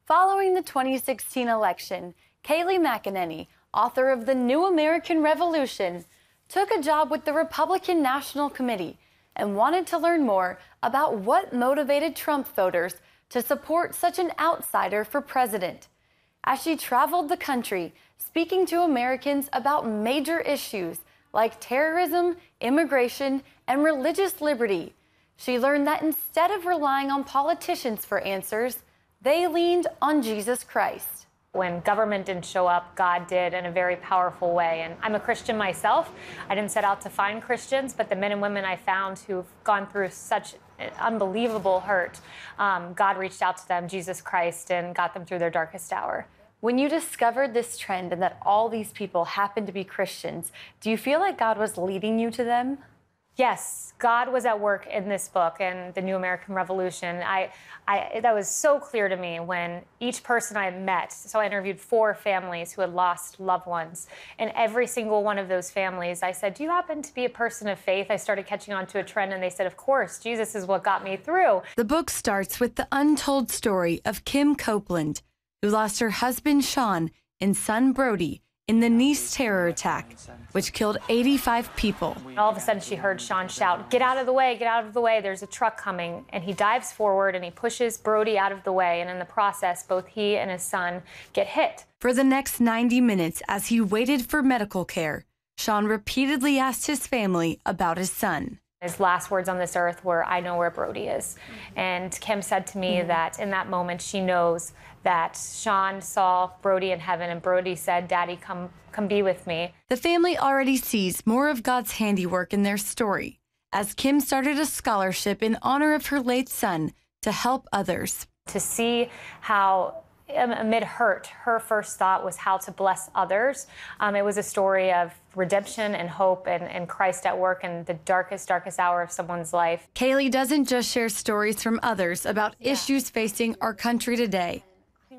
Following the 2016 election, Kayleigh McEnany, author of The New American Revolution, took a job with the Republican National Committee and wanted to learn more about what motivated Trump voters to support such an outsider for president. As she traveled the country, speaking to Americans about major issues like terrorism, immigration, and religious liberty, she learned that instead of relying on politicians for answers, they leaned on Jesus Christ. When government didn't show up, God did in a very powerful way. And I'm a Christian myself. I didn't set out to find Christians, but the men and women I found who've gone through such unbelievable hurt, God reached out to them, Jesus Christ, and got them through their darkest hour. When you discovered this trend and that all these people happened to be Christians, do you feel like God was leading you to them? Yes, God was at work in this book and The New American Revolution. That was so clear to me when each person I met, so I interviewed 4 families who had lost loved ones. And every single one of those families, I said, do you happen to be a person of faith? I started catching on to a trend and they said, of course, Jesus is what got me through. The book starts with the untold story of Kim Copeland, who lost her husband Sean and son Brody in the Nice terror attack, which killed 85 people. All of a sudden she heard Sean shout, get out of the way, get out of the way, there's a truck coming. And he dives forward and he pushes Brody out of the way. And in the process, both he and his son get hit. For the next 90 minutes, as he waited for medical care, Sean repeatedly asked his family about his son. His last words on this earth were, I know where Brody is. And Kim said to me that in that moment, she knows that Sean saw Brody in heaven and Brody said, Daddy, come be with me. The family already sees more of God's handiwork in their story, as Kim started a scholarship in honor of her late son to help others. To see how amid hurt, her first thought was how to bless others. It was a story of redemption and hope and Christ at work in the darkest hour of someone's life. Kayleigh doesn't just share stories from others about issues facing our country today.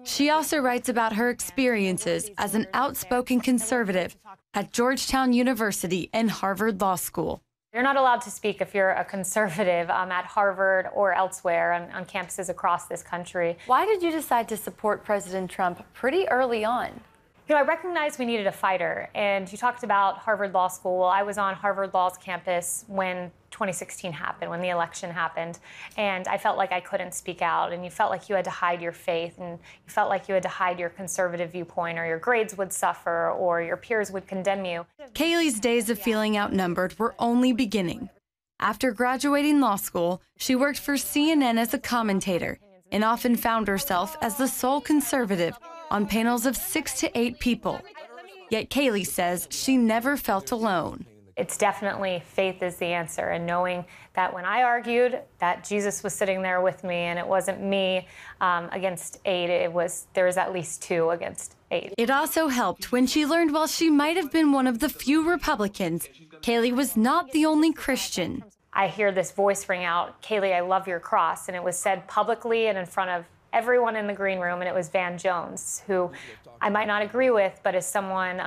She also writes about her experiences as an outspoken conservative at Georgetown University and Harvard Law School. You're not allowed to speak if you're a conservative at Harvard or elsewhere on campuses across this country. Why did you decide to support President Trump pretty early on? You know, I recognized we needed a fighter, and you talked about Harvard Law School. Well, I was on Harvard Law's campus when 2016 happened, when the election happened, and I felt like I couldn't speak out, and you felt like you had to hide your faith, and you felt like you had to hide your conservative viewpoint, or your grades would suffer, or your peers would condemn you. Kayleigh's days of feeling outnumbered were only beginning. After graduating law school, she worked for CNN as a commentator, and often found herself as the sole conservative on panels of 6 to 8 people. Yet Kayleigh says she never felt alone. It's definitely faith is the answer, and knowing that when I argued that Jesus was sitting there with me and it wasn't me against 8, there was at least 2 against 8. It also helped when she learned while she might have been one of the few Republicans, Kayleigh was not the only Christian. I hear this voice ring out, Kayleigh, I love your cross, and it was said publicly and in front of everyone in the green room, and it was Van Jones, who I might not agree with, but is someone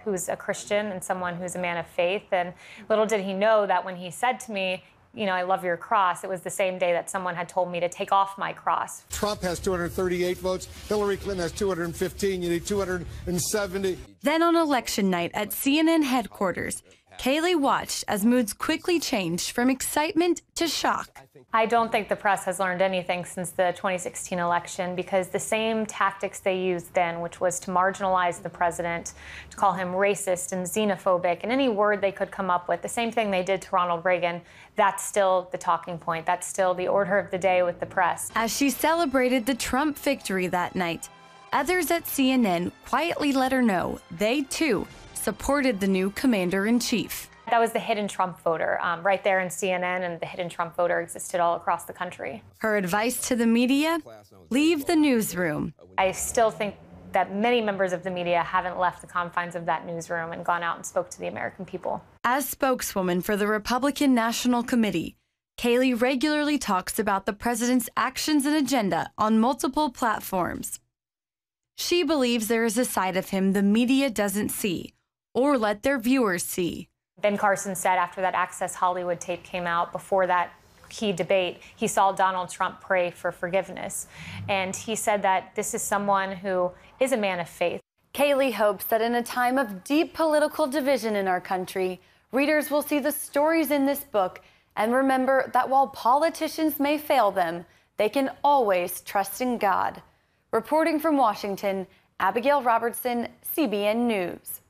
who's a Christian and someone who's a man of faith. And little did he know that when he said to me, you know, I love your cross, it was the same day that someone had told me to take off my cross. Trump has 238 votes. Hillary Clinton has 215. You need 270. Then on election night at CNN headquarters, Kayleigh watched as moods quickly changed from excitement to shock. I don't think the press has learned anything since the 2016 election, because the same tactics they used then, which was to marginalize the president, to call him racist and xenophobic, and any word they could come up with, the same thing they did to Ronald Reagan, that's still the talking point. That's still the order of the day with the press. As she celebrated the Trump victory that night, others at CNN quietly let her know they, too, supported the new commander-in-chief. That was the hidden Trump voter right there in CNN, and the hidden Trump voter existed all across the country. Her advice to the media? Leave the newsroom. I still think that many members of the media haven't left the confines of that newsroom and gone out and spoke to the American people. As spokeswoman for the Republican National Committee, Kayleigh regularly talks about the president's actions and agenda on multiple platforms. She believes there is a side of him the media doesn't see or let their viewers see. Ben Carson said after that Access Hollywood tape came out, before that key debate, he saw Donald Trump pray for forgiveness. And he said that this is someone who is a man of faith. Kaylee hopes that in a time of deep political division in our country, readers will see the stories in this book and remember that while politicians may fail them, they can always trust in God. Reporting from Washington, Abigail Robertson, CBN News.